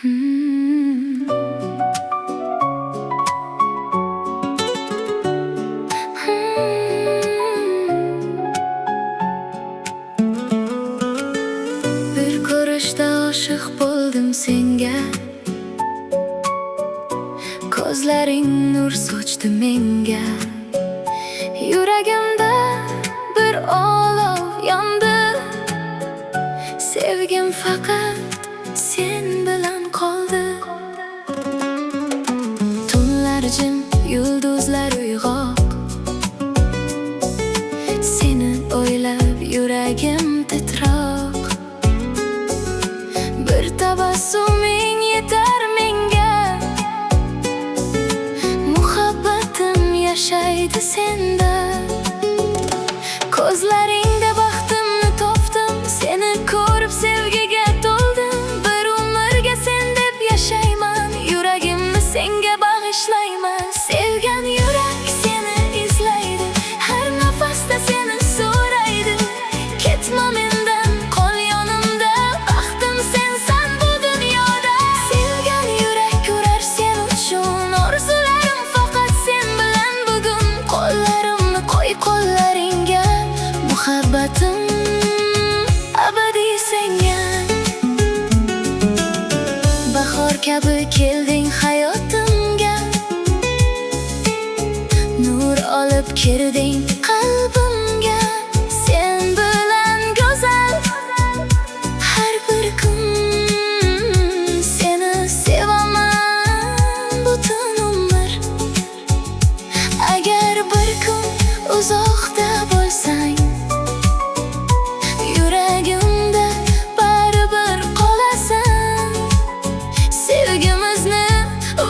Hmm. Bir ko'rishda oshiq bo'ldim senga, ko'zlaring nur sochdi menga. Yuragimda bir olov yondi, sevgim faqat sen bilan qoldi. Tunlar jim, yulduzlar uyg'oq, seni o'ylab yuragim titroq. Bir tabassuming yetar menga, muhabbatim yashaydi senda. Ko'zlaringda baxtimni topdim, seni ko'rib sevgiga to'ldim. Bir umrga sen deb yashayman, yuragimni senga bag'ishlayman. Sevgan yurak seni izlaydi, har nafasda seni so'raydi. Ketma mendan, qol yonimda, baxtim sensan bu dunyoda. Sevgan yurak urar sen uchun, orzularim faqat sen bilan bugun. Qo'llarimni qo'y qo'llaringga, muhabbatim abadiy senga. Bahor kabi kelding hayotimga, nur olib kirding qalbimga. Sen bilan go'zal har bir kun, seni sevaman butun umr. Agar bir kun uzoqda bo'lsang, yuragimda baribir qolasan. Sevgimizni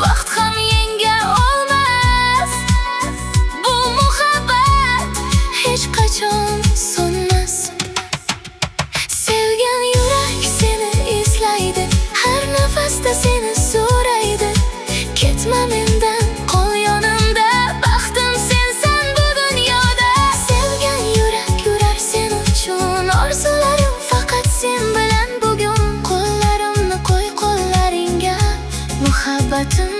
vaqt ham yenga olmas, bu muhabbat hech qachon so'nmas. Sevgan yurak seni izlaydi, har nafasda seni so'raydi. Ketma mendan, qol yonimda, baxtim sensan bu dunyoda. Sevgan yurak yurar sen uchun, orzularim faqat sen bilan bugun. Qo'llarimni qo'y qo'llaringga, muhabbatim